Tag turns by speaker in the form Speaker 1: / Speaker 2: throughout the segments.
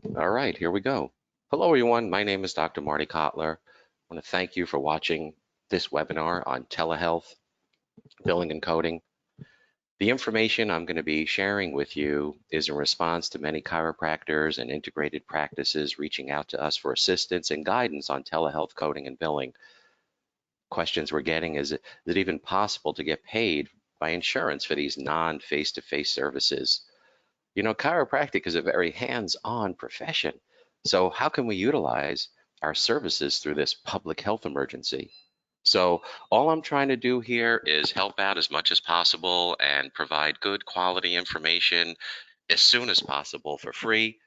Speaker 1: All right, here we go. Hello, everyone. My name is Dr. Marty Kotler. I want to thank you for watching this webinar on telehealth, billing and coding. The information I'm going to be sharing with you is in response to many chiropractors and integrated practices reaching out to us for assistance and guidance on telehealth coding and billing. Questions we're getting is it even possible to get paid by insurance for these non-face-to-face services? You know, chiropractic is a very hands-on profession. So how can we utilize our services through this public health emergency? So all I'm trying to do here is help out as much as possible and provide good quality information as soon as possible for free.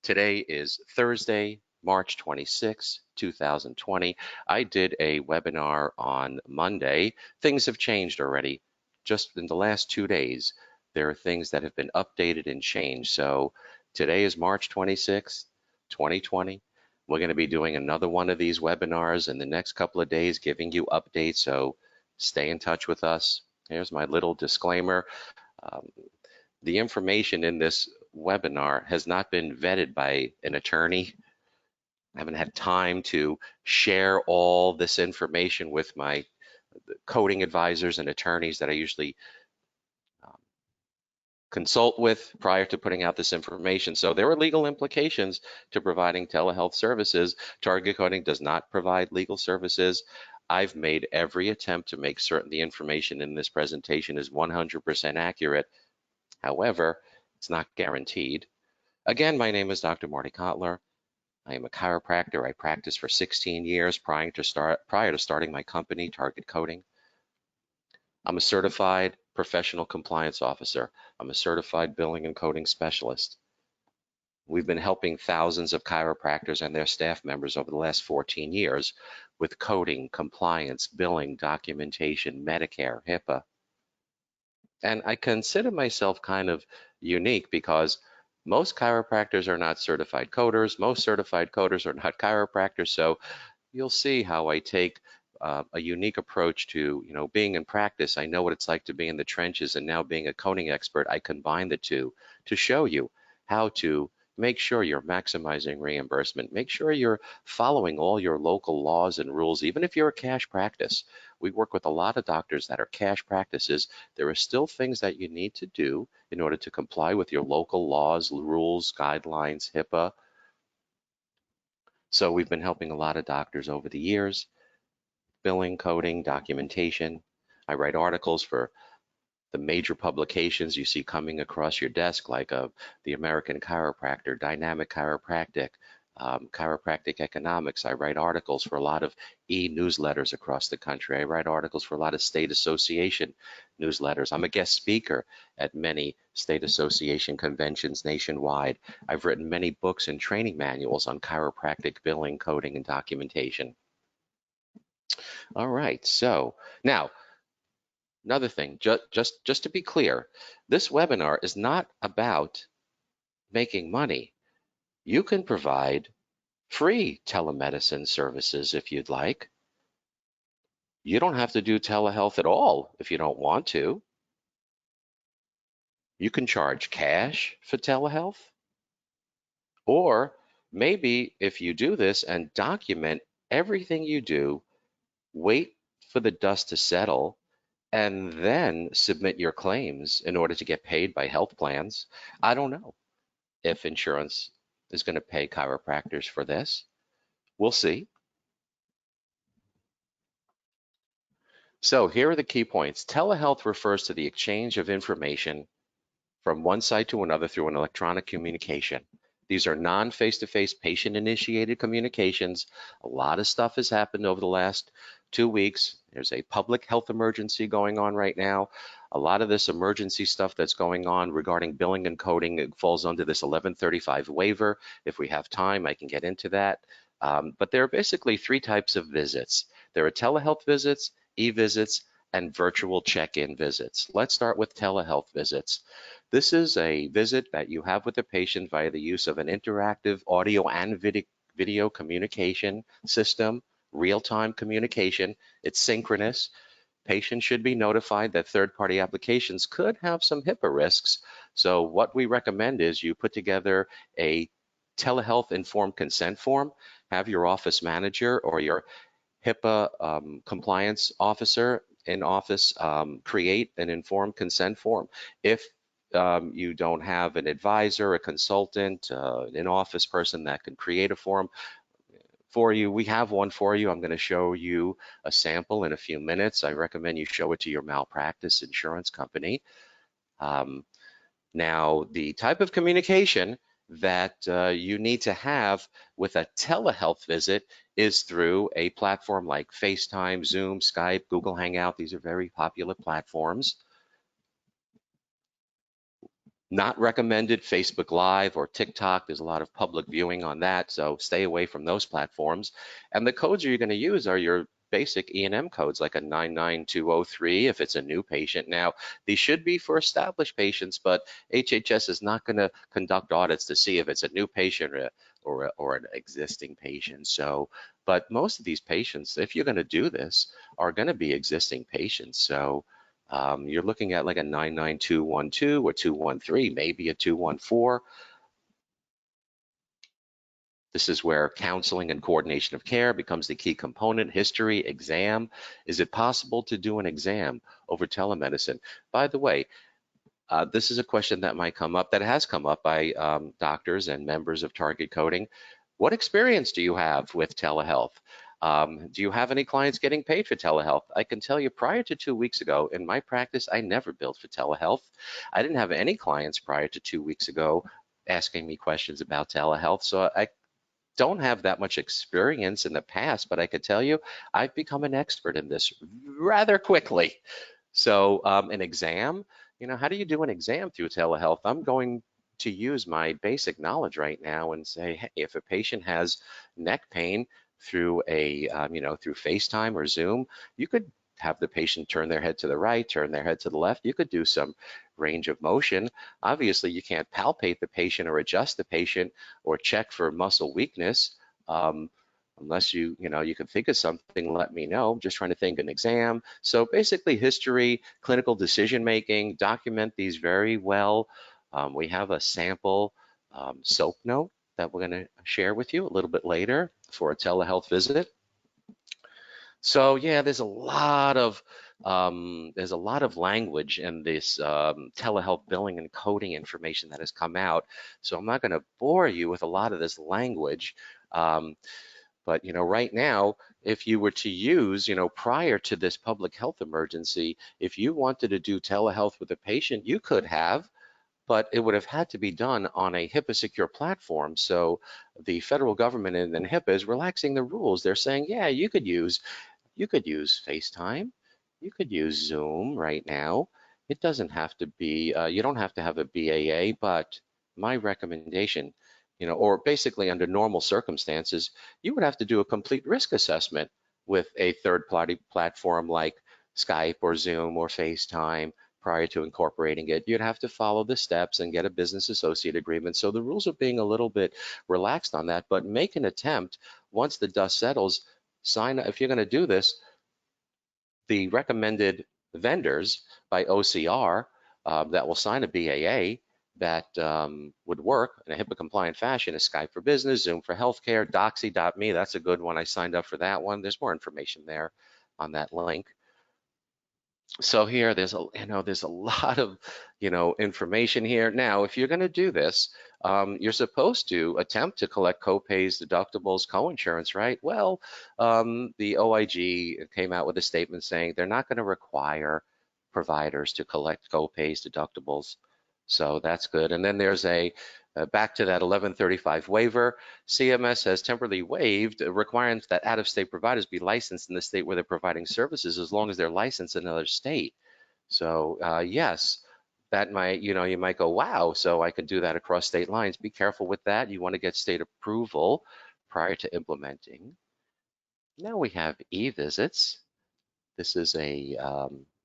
Speaker 1: Today is Thursday, March 26, 2020. I did a webinar on Monday. Things have changed already. Just in the last 2 days, there are things that have been updated and changed. So today is March 26, 2020. We're going to be doing another one of these webinars in the next couple of days, giving you updates. So stay in touch with us. Here's my little disclaimer. Um, the information in this webinar has not been vetted by an attorney. I haven't had time to share all this information with my coding advisors and attorneys that I usually um, consult with prior to putting out this information. So there are legal implications to providing telehealth services. Target coding does not provide legal services. I've made every attempt to make certain the information in this presentation is 100% accurate. However, it's not guaranteed. Again, my name is Dr. Marty Kotler. I am a chiropractor. I practiced for 16 years prior to starting my company, Target Coding. I'm a certified professional compliance officer. I'm a certified billing and coding specialist. We've been helping thousands of chiropractors and their staff members over the last 14 years with coding, compliance, billing, documentation, Medicare, HIPAA. And I consider myself kind of unique because most chiropractors are not certified coders. Most certified coders are not chiropractors. So you'll see how I take a unique approach to, being in practice. I know what it's like to be in the trenches, and now being a coding expert, I combine the two to show you how to make sure you're maximizing reimbursement. Make sure you're following all your local laws and rules, even if you're a cash practice. We work with a lot of doctors that are cash practices. There are still things that you need to do in order to comply with your local laws, rules, guidelines, HIPAA. So we've been helping a lot of doctors over the years, billing, coding, documentation. I write articles for the major publications you see coming across your desk, like the American Chiropractor, Dynamic Chiropractic, Chiropractic Economics. I write articles for a lot of e-newsletters across the country. I write articles for a lot of state association newsletters. I'm a guest speaker at many state association conventions nationwide. I've written many books and training manuals on chiropractic billing, coding, and documentation. All right, so now another thing, just to be clear, this webinar is not about making money. You can provide free telemedicine services if you'd like. You don't have to do telehealth at all if you don't want to. You can charge cash for telehealth, or maybe if you do this and document everything you do, wait for the dust to settle, and then submit your claims in order to get paid by health plans. I don't know if insurance is going to pay chiropractors for this. We'll see. So here are the key points. Telehealth refers to the exchange of information from one site to another through an electronic communication. These are non-face-to-face patient-initiated communications. A lot of stuff has happened over the last 2 weeks. There's a public health emergency going on right now. A lot of this emergency stuff that's going on regarding billing and coding, it falls under this 1135 waiver. If we have time, I can get into that. But there are basically three types of visits. There are telehealth visits, e-visits, and virtual check-in visits. Let's start with telehealth visits. This is a visit that you have with the patient via the use of an interactive audio and video communication system, real-time communication. It's synchronous. Patients should be notified that third-party applications could have some HIPAA risks. So what we recommend is you put together a telehealth informed consent form, have your office manager or your HIPAA compliance officer in office create an informed consent form. If you don't have an advisor, a consultant, an office person that can create a form for you, we have one for you. I'm going to show you a sample in a few minutes. I recommend you show it to your malpractice insurance company. Now, the type of communication that you need to have with a telehealth visit is through a platform like FaceTime, Zoom, Skype, Google Hangout. These are very popular platforms. Not recommended Facebook Live or TikTok. There's a lot of public viewing on that, so stay away from those platforms. And the codes you're going to use are your basic E&M codes, like a 99203 if it's a new patient. Now, these should be for established patients, but HHS is not going to conduct audits to see if it's a new patient or an existing patient. So, but most of these patients, if you're going to do this, are going to be existing patients. So you're looking at like a 99212 or 213, maybe a 214. This is where counseling and coordination of care becomes the key component. History, exam. Is it possible to do an exam over telemedicine? By the way, this is a question that might come up, that has come up by doctors and members of Target Coding. What experience do you have with telehealth? Do you have any clients getting paid for telehealth? I can tell you, prior to 2 weeks ago, in my practice, I never billed for telehealth. I didn't have any clients prior to 2 weeks ago asking me questions about telehealth. So I don't have that much experience in the past, but I could tell you, I've become an expert in this rather quickly. So an exam, how do you do an exam through telehealth? I'm going to use my basic knowledge right now and say, hey, if a patient has neck pain through through FaceTime or Zoom, you could have the patient turn their head to the right, turn their head to the left. You could do some range of motion. Obviously, you can't palpate the patient or adjust the patient or check for muscle weakness. Unless you can think of something, let me know. I'm just trying to think an exam. So basically history, clinical decision making, document these very well. We have a sample SOAP note that we're going to share with you a little bit later for a telehealth visit. So yeah, there's a lot of language in this telehealth billing and coding information that has come out. So I'm not going to bore you with a lot of this language. But right now, if you were to use, prior to this public health emergency, if you wanted to do telehealth with a patient, you could have, but it would have had to be done on a HIPAA secure platform. So the federal government and then HIPAA is relaxing the rules. They're saying, yeah, you could use FaceTime, you could use Zoom right now. It doesn't have to be, you don't have to have a BAA, but my recommendation, or basically under normal circumstances, you would have to do a complete risk assessment with a third-party platform like Skype or Zoom or FaceTime prior to incorporating it. You'd have to follow the steps and get a business associate agreement. So the rules are being a little bit relaxed on that, but make an attempt once the dust settles. Sign up. If you're going to do this, the recommended vendors by OCR that will sign a BAA that would work in a HIPAA compliant fashion is Skype for Business, Zoom for Healthcare, Doxy.me. That's a good one. I signed up for that one. There's more information there on that link. So here, there's a lot of, information here. Now, if you're going to do this, you're supposed to attempt to collect copays, deductibles, coinsurance, right? Well, the OIG came out with a statement saying they're not going to require providers to collect copays, deductibles. So that's good. And then there's back to that 1135 waiver. CMS has temporarily waived requirements that out-of-state providers be licensed in the state where they're providing services as long as they're licensed in another state. So yes, that might, you might go, wow, so I could do that across state lines. Be careful with that. You want to get state approval prior to implementing. Now we have EVisits. This is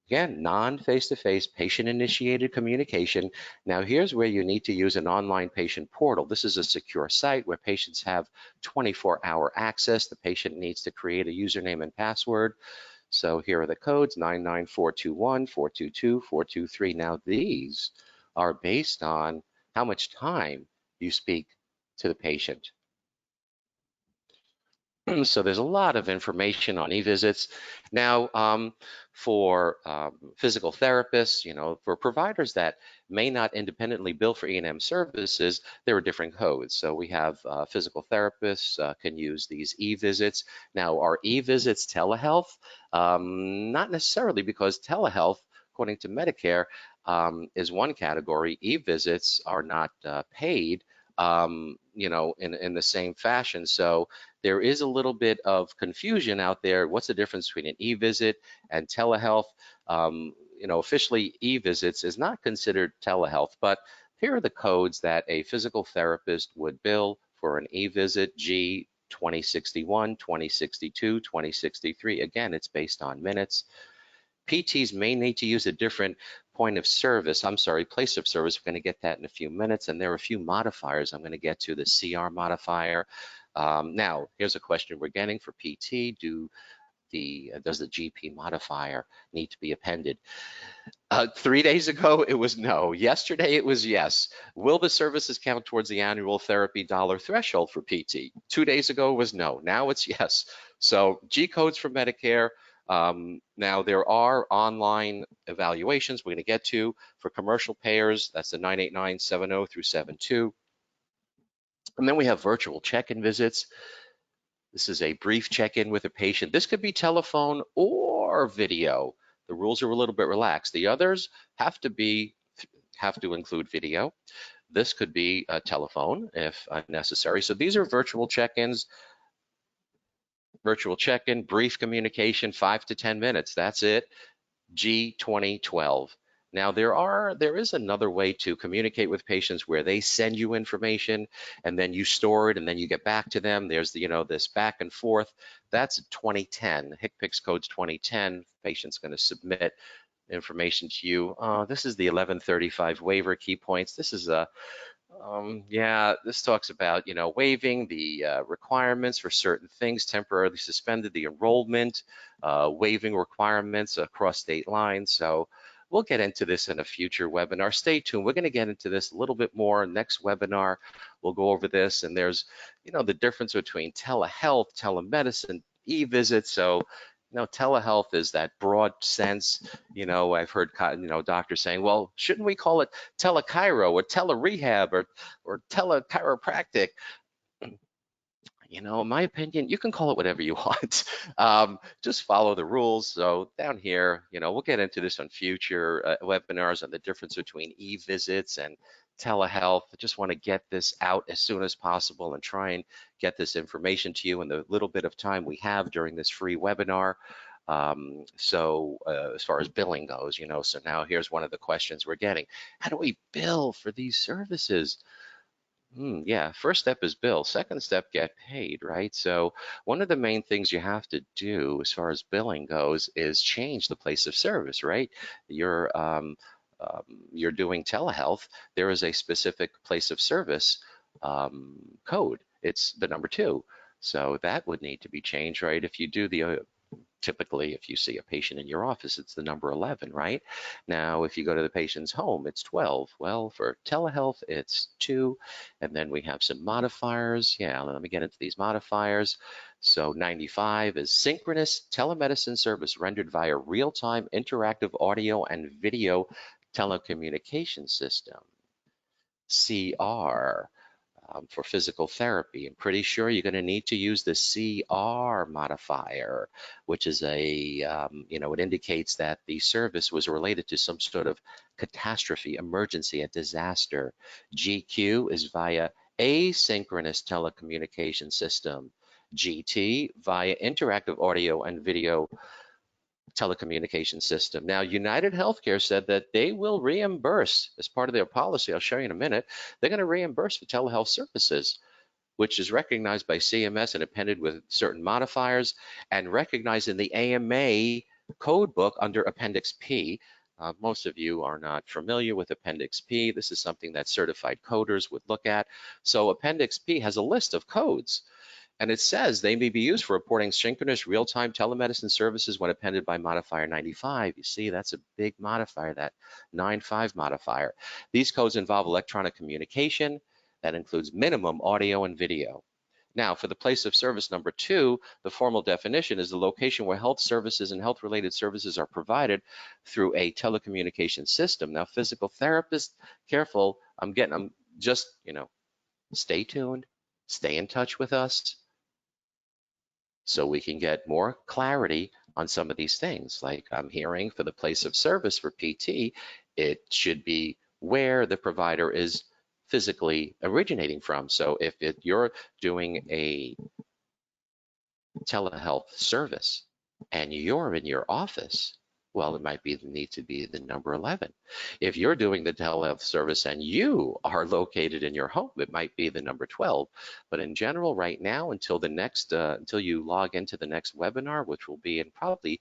Speaker 1: again, non-face-to-face patient-initiated communication. Now, here's where you need to use an online patient portal. This is a secure site where patients have 24-hour access. The patient needs to create a username and password. So here are the codes, 99421, 422, 423. Now, these are based on how much time you speak to the patient. So there's a lot of information on e-visits. Now, for physical therapists, for providers that may not independently bill for E&M services, there are different codes. So we have physical therapists can use these e-visits. Now, are e-visits telehealth? Not necessarily, because telehealth, according to Medicare, is one category. E-visits are not paid, in the same fashion. So there is a little bit of confusion out there. What's the difference between an e-visit and telehealth? Officially e-visits is not considered telehealth, but here are the codes that a physical therapist would bill for an e-visit: G 2061, 2062, 2063. Again, it's based on minutes. PTs may need to use a different place of service. We're going to get that in a few minutes. And there are a few modifiers I'm going to get to, the CR modifier. Now, here's a question we're getting for PT. Does the GP modifier need to be appended? 3 days ago, it was no. Yesterday, it was yes. Will the services count towards the annual therapy dollar threshold for PT? 2 days ago, it was no. Now it's yes. So G codes for Medicare. Now, there are online evaluations we're going to get to for commercial payers. That's the 98970 through 72. And then we have virtual check-in visits. This is a brief check-in with a patient. This could be telephone or video. The rules are a little bit relaxed. The others have to include video. This could be a telephone if necessary. So these are virtual check-ins. Virtual check-in, brief communication, 5 to 10 minutes. That's it. G2012. Now there is another way to communicate with patients where they send you information and then you store it and then you get back to them. There's this back and forth. That's 2010. HCPCS code's 2010. Patient's going to submit information to you. This is the 1135 waiver key points. This is this talks about, waiving the requirements for certain things, temporarily suspended the enrollment, waiving requirements across state lines. So we'll get into this in a future webinar. Stay tuned. We're going to get into this a little bit more. Next webinar, we'll go over this. And there's, the difference between telehealth, telemedicine, e-visits. So telehealth is that broad sense. I've heard, doctors saying, well, shouldn't we call it telechiro or telerehab or telechiropractic? In my opinion, you can call it whatever you want. Just follow the rules. So down here, we'll get into this on future webinars on the difference between e-visits and telehealth. I just want to get this out as soon as possible and try and get this information to you in the little bit of time we have during this free webinar. As far as billing goes, so now here's one of the questions we're getting. How do we bill for these services? First step is bill. Second step, get paid, right? So one of the main things you have to do as far as billing goes is change the place of service, right? You're doing telehealth. There is a specific place of service code. It's the number 2. So that would need to be changed, right? If you do typically, if you see a patient in your office, it's the number 11, right? Now, if you go to the patient's home, it's 12. Well, for telehealth, it's 2. And then we have some modifiers. Let me get into these modifiers. So 95 is synchronous telemedicine service rendered via real-time interactive audio and video telecommunication system. CR. For physical therapy. I'm pretty sure you're going to need to use the CR modifier, which is it indicates that the service was related to some sort of catastrophe, emergency, a disaster. GQ is via asynchronous telecommunication system. GT via interactive audio and video telecommunication system. Now, United Healthcare said that they will reimburse as part of their policy. I'll show you in a minute. They're going to reimburse for telehealth services, which is recognized by CMS and appended with certain modifiers and recognized in the AMA code book under Appendix P. Most of you are not familiar with Appendix P. This is something that certified coders would look at. So Appendix P has a list of codes. And it says they may be used for reporting synchronous real-time telemedicine services when appended by modifier 95. You see, that's a big modifier, that 95 modifier. These codes involve electronic communication, That includes minimum audio and video. Now, for the place of service number 2, the formal definition is the location where health services and health-related services are provided through a telecommunication system. Now, physical therapists, careful, I'm just, stay tuned, stay in touch with us so we can get more clarity on some of these things. Like I'm hearing for the place of service for PT, it should be where the provider is physically originating from. So if you're doing a telehealth service and you're in your office, well, it might need to be the number 11. If you're doing the telehealth service and you are located in your home, it might be the number 12. But in general, right now, until until you log into the next webinar, which will be in probably,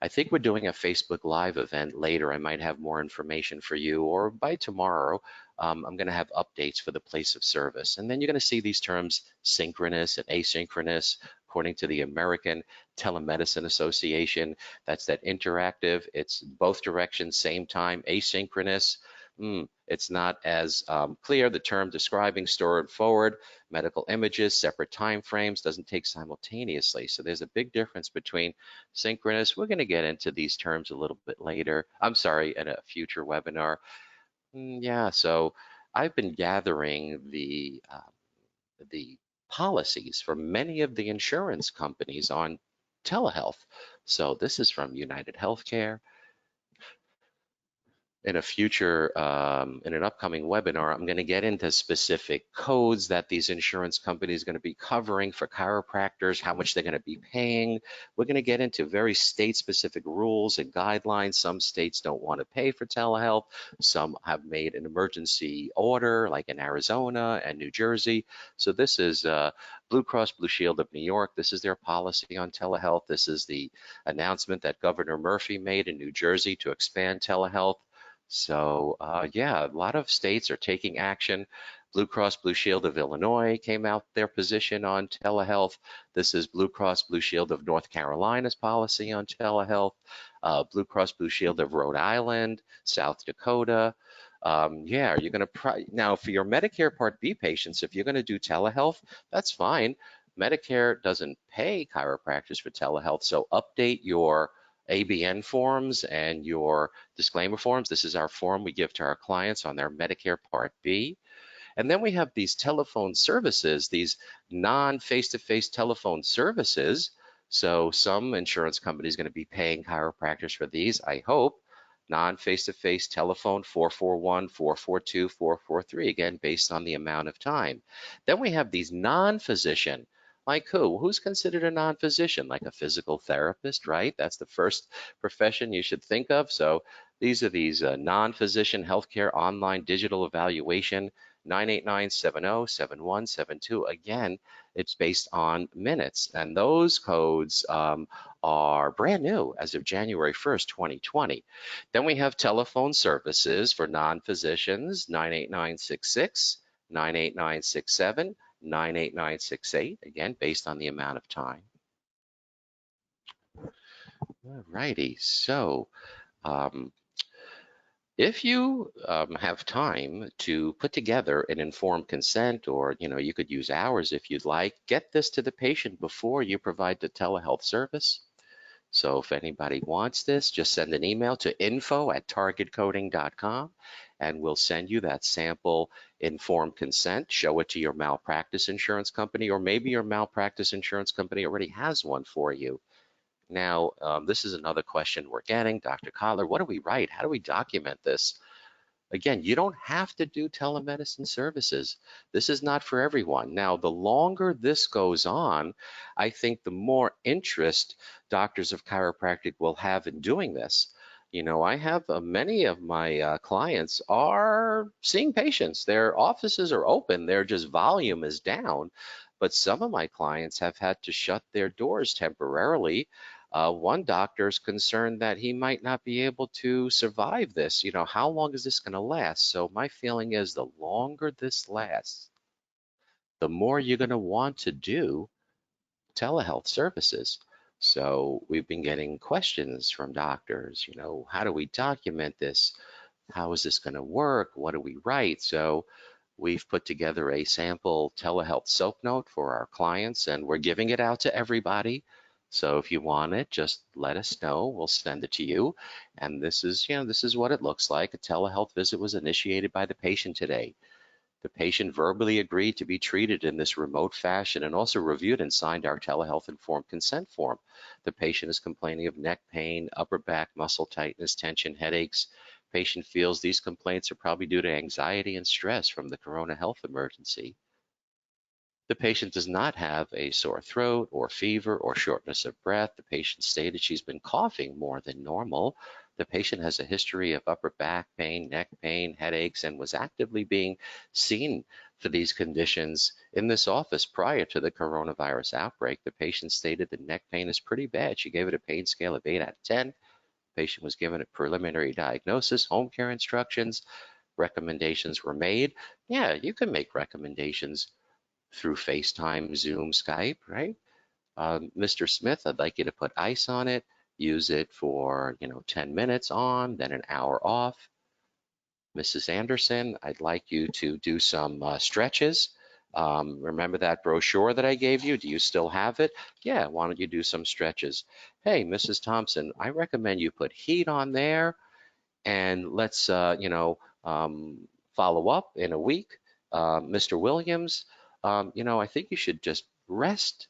Speaker 1: I think we're doing a Facebook Live event later. I might have more information for you, or by tomorrow, I'm going to have updates for the place of service. And then you're going to see these terms synchronous and asynchronous, according to the American Telemedicine Association. That's that interactive. It's both directions, same time. Asynchronous. It's not as clear. The term describing store and forward medical images, separate time frames, doesn't take simultaneously. So there's a big difference between synchronous. We're going to get into these terms a little bit later. I'm sorry, in a future webinar. Yeah, so I've been gathering the policies for many of the insurance companies on telehealth. So this is from United Healthcare. In a future, in an upcoming webinar, I'm going to get into specific codes that these insurance companies are going to be covering for chiropractors, how much they're going to be paying. We're going to get into very state-specific rules and guidelines. Some states don't want to pay for telehealth. Some have made an emergency order, like in Arizona and New Jersey. So this is Blue Cross Blue Shield of New York. This is their policy on telehealth. This is the announcement that Governor Murphy made in New Jersey to expand telehealth. So yeah, a lot of states are taking action. Blue Cross Blue Shield of Illinois came out their position on telehealth. This is Blue Cross Blue Shield of North Carolina's policy on telehealth. Blue Cross Blue Shield of Rhode Island, South Dakota. Yeah, you're going to now for your Medicare Part B patients, if you're going to do telehealth, that's fine. Medicare doesn't pay chiropractors for telehealth, so update your ABN forms and your disclaimer forms. This is our form we give to our clients on their Medicare Part B. And then we have these telephone services, these non-face-to-face telephone services. So some insurance companies going to be paying chiropractors for these, I hope. Non-face-to-face telephone 441, 442, 443, again, based on the amount of time. Then we have these non-physician. Like who? Who's considered a non-physician? Like a physical therapist, right? That's the first profession you should think of. So these are these non-physician healthcare online digital evaluation, 989-70-7172. Again, it's based on minutes. And those codes are brand new as of January 1st, 2020. Then we have telephone services for non-physicians, 98966, 98967, 98968, again, based on the amount of time. All righty, so if you have time to put together an informed consent, or you could use hours if you'd like, get this to the patient before you provide the telehealth service. So if anybody wants this, just send an email to info@targetcoding.com and we'll send you that sample informed consent. Show it to your malpractice insurance company, or maybe your malpractice insurance company already has one for you. Now, this is another question we're getting. Dr. Kotler, what do we write? How do we document this? Again, you don't have to do telemedicine services. This is not for everyone. Now, the longer this goes on, I think the more interest doctors of chiropractic will have in doing this. I have many of my clients are seeing patients. Their offices are open. Their just volume is down. But some of my clients have had to shut their doors temporarily. One doctor is concerned that he might not be able to survive this. How long is this going to last? So my feeling is the longer this lasts, the more you're going to want to do telehealth services. So we've been getting questions from doctors, how do we document this? How is this going to work? What do we write? So We've put together a sample telehealth soap note for our clients, and we're giving it out to everybody. So if you want it, just let us know. We'll send it to you. And this is, this is what it looks like. A telehealth visit was initiated by the patient today. The patient verbally agreed to be treated in this remote fashion and also reviewed and signed our telehealth informed consent form. The patient is complaining of neck pain, upper back muscle tightness, tension, headaches. Patient feels these complaints are probably due to anxiety and stress from the corona health emergency. The patient does not have a sore throat or fever or shortness of breath. The patient stated she's been coughing more than normal. The patient has a history of upper back pain, neck pain, headaches, and was actively being seen for these conditions in this office prior to the coronavirus outbreak. The patient stated the neck pain is pretty bad. She gave it a pain scale of 8 out of 10. The patient was given a preliminary diagnosis, home care instructions, recommendations were made. Yeah, you can make recommendations through FaceTime, Zoom, Skype, right? Mr. Smith, I'd like you to put ice on it, use it for, 10 minutes on, then an hour off. Mrs. Anderson, I'd like you to do some stretches. Remember that brochure that I gave you? Do you still have it? Yeah, why don't you do some stretches? Hey, Mrs. Thompson, I recommend you put heat on there and let's follow up in a week. Mr. Williams, I think you should just rest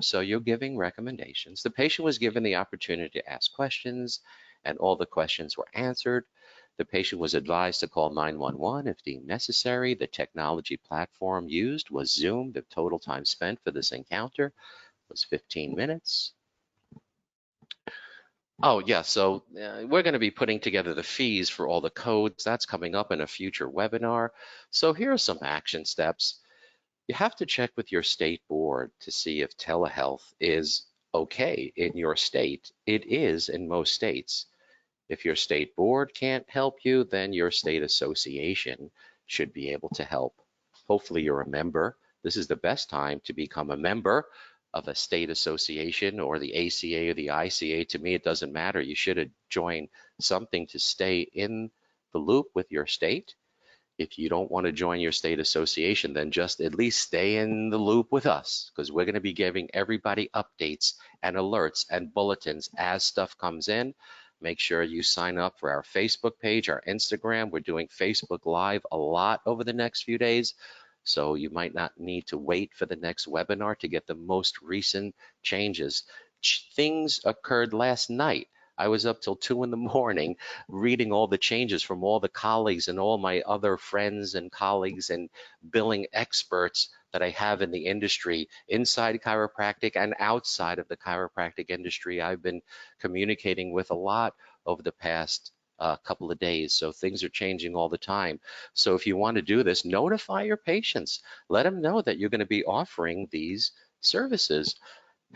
Speaker 1: so you're giving recommendations. The patient was given the opportunity to ask questions and all the questions were answered. The patient was advised to call 911 if deemed necessary. The technology platform used was Zoom. The total time spent for this encounter was 15 minutes. Oh, yeah. So we're going to be putting together the fees for all the codes. That's coming up in a future webinar. So here are some action steps. You have to check with your state board to see if telehealth is okay in your state. It is in most states. If your state board can't help you, then your state association should be able to help. Hopefully you're a member. This is the best time to become a member of a state association or the ACA or the ICA. To me, it doesn't matter. You should join something to stay in the loop with your state. If you don't want to join your state association, then just at least stay in the loop with us, because we're going to be giving everybody updates and alerts and bulletins as stuff comes in. Make sure you sign up for our Facebook page, our Instagram. We're doing Facebook Live a lot over the next few days, so you might not need to wait for the next webinar to get the most recent changes. Things occurred last night. I was up till 2 in the morning reading all the changes from all the colleagues and all my other friends and colleagues and billing experts that I have in the industry, inside chiropractic and outside of the chiropractic industry. I've been communicating with a lot over the past couple of days. So things are changing all the time. So if you want to do this, notify your patients. Let them know that you're going to be offering these services.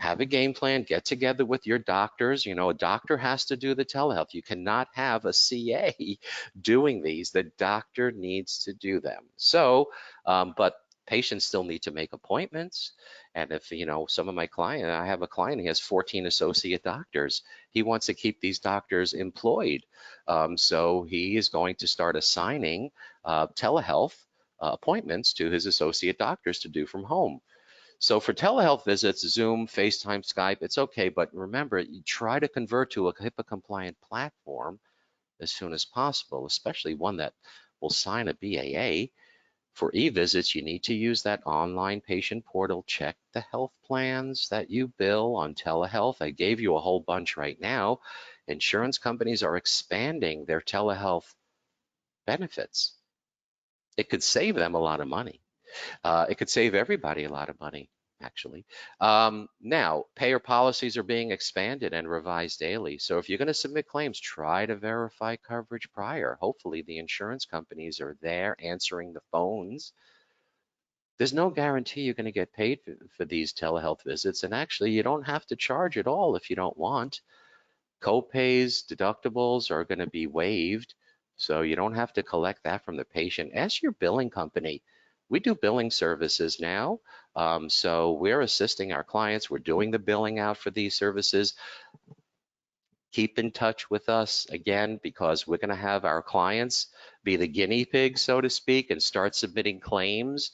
Speaker 1: Have a game plan, get together with your doctors. A doctor has to do the telehealth. You cannot have a CA doing these. The doctor needs to do them. So, but patients still need to make appointments. And if, some of my clients, I have a client, he has 14 associate doctors. He wants to keep these doctors employed. So he is going to start assigning telehealth appointments to his associate doctors to do from home. So for telehealth visits, Zoom, FaceTime, Skype, it's okay, but remember, you try to convert to a HIPAA compliant platform as soon as possible, especially one that will sign a BAA. For e-visits, you need to use that online patient portal. Check the health plans that you bill on telehealth. I gave you a whole bunch right now. Insurance companies are expanding their telehealth benefits. It could save them a lot of money. It could save everybody a lot of money, actually. Now, payer policies are being expanded and revised daily. So if you're going to submit claims, try to verify coverage prior. Hopefully the insurance companies are there answering the phones. There's no guarantee you're going to get paid for these telehealth visits. And actually, you don't have to charge at all if you don't want. Co-pays, deductibles are going to be waived. So you don't have to collect that from the patient. Ask your billing company. We do billing services now. So we're assisting our clients. We're doing the billing out for these services. Keep in touch with us again, because we're going to have our clients be the guinea pigs, so to speak, and start submitting claims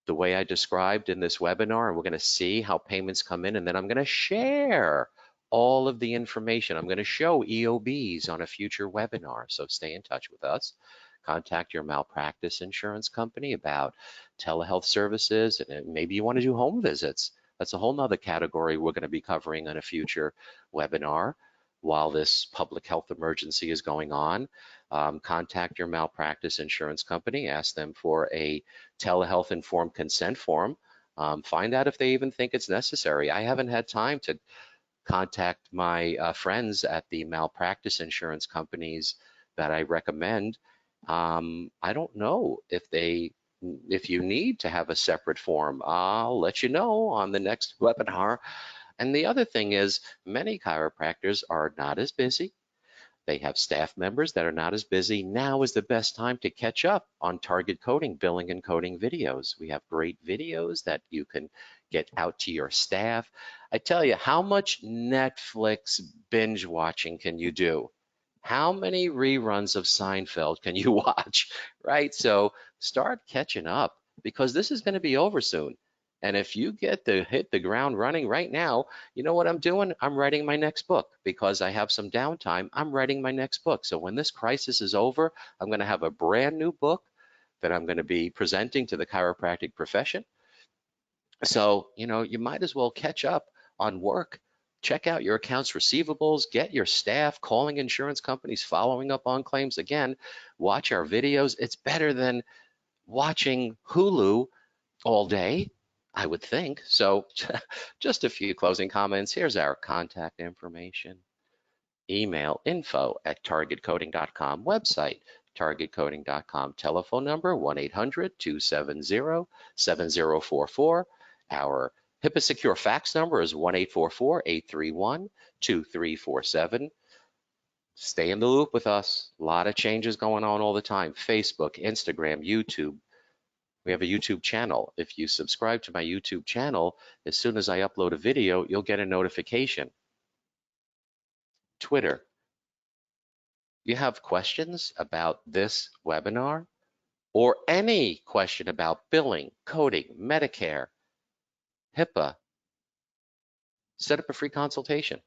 Speaker 1: the way I described in this webinar, and we're going to see how payments come in, and then I'm going to share all of the information. I'm going to show EOBs on a future webinar, so stay in touch with us. Contact your malpractice insurance company about telehealth services, and maybe you want to do home visits. That's a whole nother category we're going to be covering in a future webinar while this public health emergency is going on. Contact your malpractice insurance company, ask them for a telehealth informed consent form. Find out if they even think it's necessary. I haven't had time to contact my friends at the malpractice insurance companies that I recommend. I don't know if you need to have a separate form. I'll let you know on the next webinar. And the other thing is, many chiropractors are not as busy. They have staff members that are not as busy. Now is the best time to catch up on target coding, billing, and coding videos. We have great videos that you can get out to your staff. I tell you, how much Netflix binge watching can you do? How many reruns of Seinfeld can you watch, right? So start catching up, because this is going to be over soon. And if you get to hit the ground running right now, you know what I'm doing? I'm writing my next book because I have some downtime. I'm writing my next book. So when this crisis is over, I'm going to have a brand new book that I'm going to be presenting to the chiropractic profession. So, you might as well catch up on work. Check out your accounts receivables, get your staff calling insurance companies, following up on claims. Again, watch our videos. It's better than watching Hulu all day, I would think. So just a few closing comments. Here's our contact information. Email info@targetcoding.com, website targetcoding.com, telephone number 1-800-270-7044. Our HIPAA secure fax number is 1-844-831-2347. Stay in the loop with us. A lot of changes going on all the time. Facebook, Instagram, YouTube. We have a YouTube channel. If you subscribe to my YouTube channel, as soon as I upload a video, you'll get a notification. Twitter. You have questions about this webinar or any question about billing, coding, Medicare, HIPAA, set up a free consultation.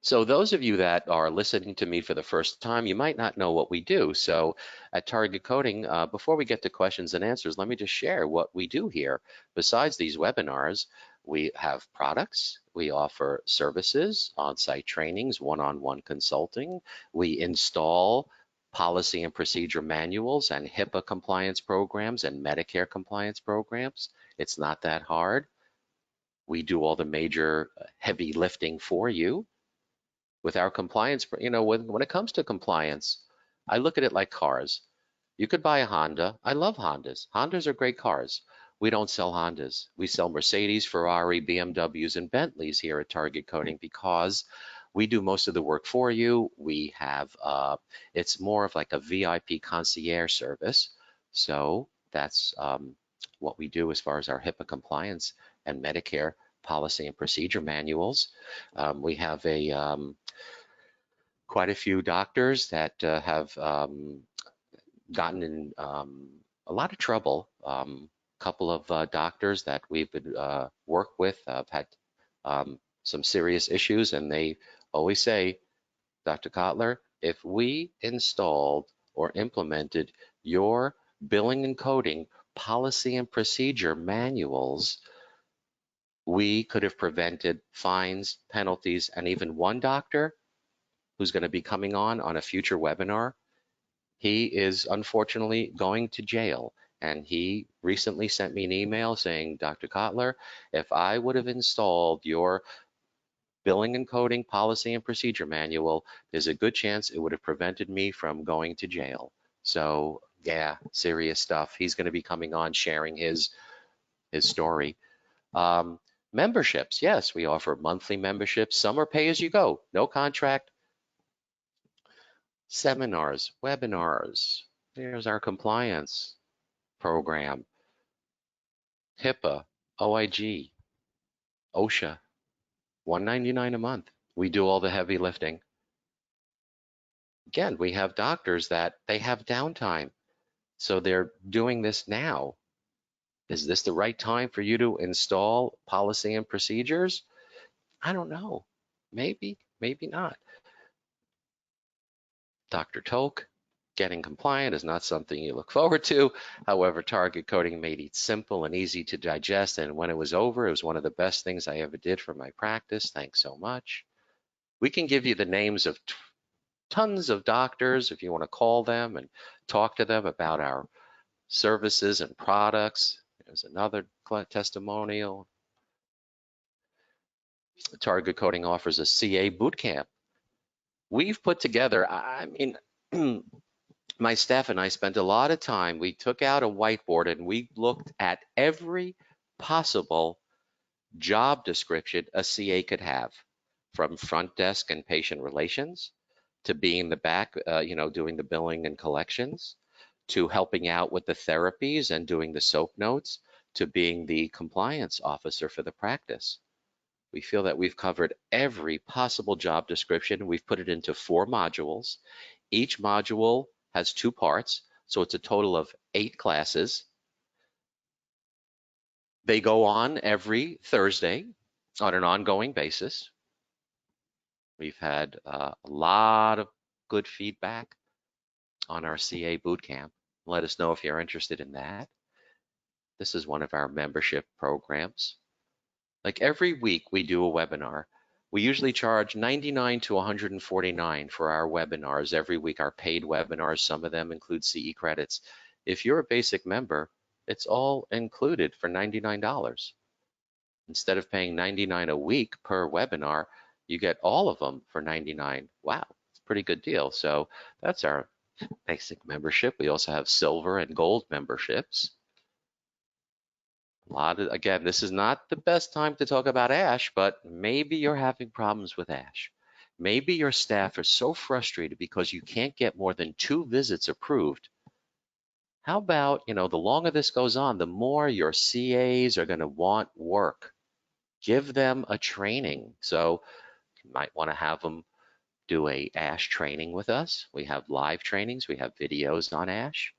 Speaker 1: So those of you that are listening to me for the first time, you might not know what we do. So at Target Coding, before we get to questions and answers, let me just share what we do here. Besides these webinars, we have products, we offer services, on-site trainings, one-on-one consulting. We install policy and procedure manuals and HIPAA compliance programs and Medicare compliance programs. It's not that hard. We do all the major heavy lifting for you. With our compliance, when it comes to compliance, I look at it like cars. You could buy a Honda. I love Hondas. Hondas are great cars. We don't sell Hondas. We sell Mercedes, Ferrari, BMWs, and Bentleys here at Target Coding, because we do most of the work for you. We have, it's more of like a VIP concierge service. So that's what we do as far as our HIPAA compliance and Medicare policy and procedure manuals. We have quite a few doctors that have gotten in a lot of trouble. Couple of doctors that we've been worked with have had some serious issues, and they always say, Dr. Kotler, if we installed or implemented your billing and coding policy and procedure manuals, we could have prevented fines, penalties, and even one doctor who's going to be coming on a future webinar. He is unfortunately going to jail. And he recently sent me an email saying, Dr. Kotler, if I would have installed your billing and coding policy and procedure manual, there's a good chance it would have prevented me from going to jail. So yeah, serious stuff. He's going to be coming on sharing his story. Memberships, yes, we offer monthly memberships. Some are pay as you go, no contract. Seminars, webinars. There's our compliance program. HIPAA, OIG, OSHA, $199 a month. We do all the heavy lifting. Again, we have doctors that they have downtime, so they're doing this now. Is this the right time for you to install policy and procedures? I don't know. Maybe, maybe not. Dr. Tolk, getting compliant is not something you look forward to. However, target coding made it simple and easy to digest. And when it was over, it was one of the best things I ever did for my practice. Thanks so much. We can give you the names of tons of doctors if you want to call them and talk to them about our services and products. There's another testimonial. Target coding offers a CA bootcamp. We've put together, I mean, my staff and I spent a lot of time. We took out a whiteboard and we looked at every possible job description a CA could have, from front desk and patient relations to being the back, doing the billing and collections, to helping out with the therapies and doing the SOAP notes, to being the compliance officer for the practice. We feel that we've covered every possible job description. We've put it into 4 modules. Each module has 2 parts, so it's a total of 8 classes. They go on every Thursday on an ongoing basis. We've had a lot of good feedback on our CA Bootcamp. Let us know if you're interested in that. This is one of our membership programs. Like every week we do a webinar. We usually charge $99 to $149 for our webinars every week, our paid webinars. Some of them include CE credits. If you're a basic member, it's all included for $99. Instead of paying $99 a week per webinar, you get all of them for $99. Wow, it's a pretty good deal. So that's our basic membership. We also have silver and gold memberships. Again, this is not the best time to talk about ASH, but maybe you're having problems with ASH. Maybe your staff are so frustrated because you can't get more than 2 visits approved. How about, the longer this goes on, the more your CAs are going to want work. Give them a training. So you might want to have them do a ASH training with us. We have live trainings. We have videos on ASH.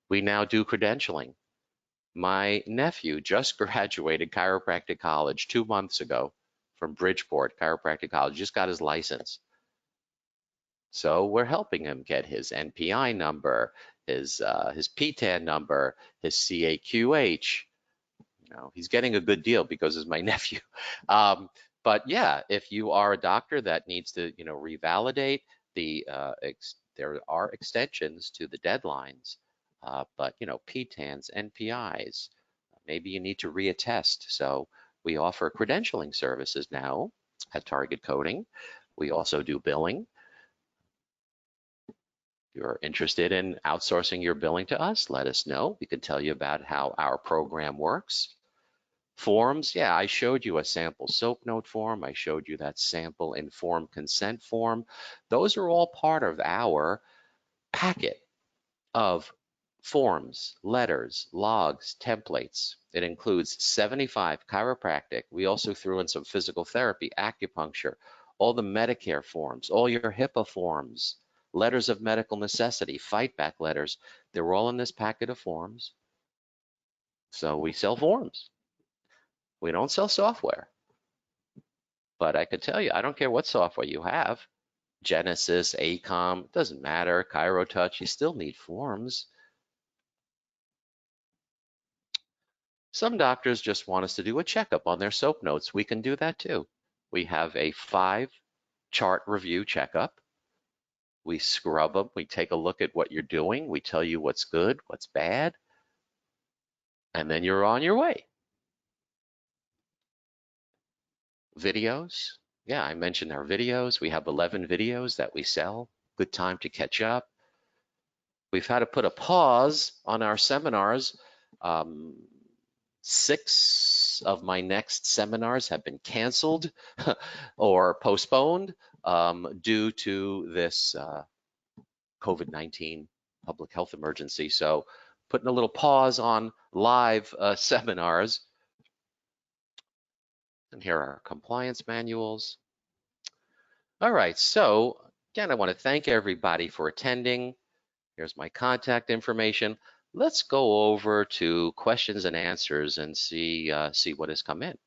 Speaker 1: We now do credentialing. My nephew just graduated chiropractic college 2 months ago from Bridgeport Chiropractic College, just got his license. So we're helping him get his NPI number, his PTAN number, his CAQH. He's getting a good deal because he's my nephew. But yeah, if you are a doctor that needs to, revalidate there are extensions to the deadlines. But PTANs, NPIs, maybe you need to reattest. So we offer credentialing services now at Target Coding. We also do billing. If you're interested in outsourcing your billing to us, let us know. We can tell you about how our program works. Forms, yeah, I showed you a sample SOAP note form. I showed you that sample informed consent form. Those are all part of our packet of forms, letters, logs, templates. It includes 75 chiropractic. We also threw in some physical therapy, acupuncture, all the Medicare forms, all your HIPAA forms, letters of medical necessity, fight back letters. They're all in this packet of forms. So we sell forms. We don't sell software. But I could tell you, I don't care what software you have, Genesis, ACOM, doesn't matter, ChiroTouch, you still need forms. Some doctors just want us to do a checkup on their SOAP notes. We can do that too. We have a 5-chart review checkup. We scrub them. We take a look at what you're doing. We tell you what's good, what's bad, and then you're on your way. Videos. Yeah, I mentioned our videos. We have 11 videos that we sell. Good time to catch up. We've had to put a pause on our seminars. 6 of my next seminars have been canceled or postponed due to this COVID-19 public health emergency. So putting a little pause on live seminars. And here are our compliance manuals. All right, so again, I want to thank everybody for attending. Here's my contact information. Let's go over to questions and answers and see what has come in.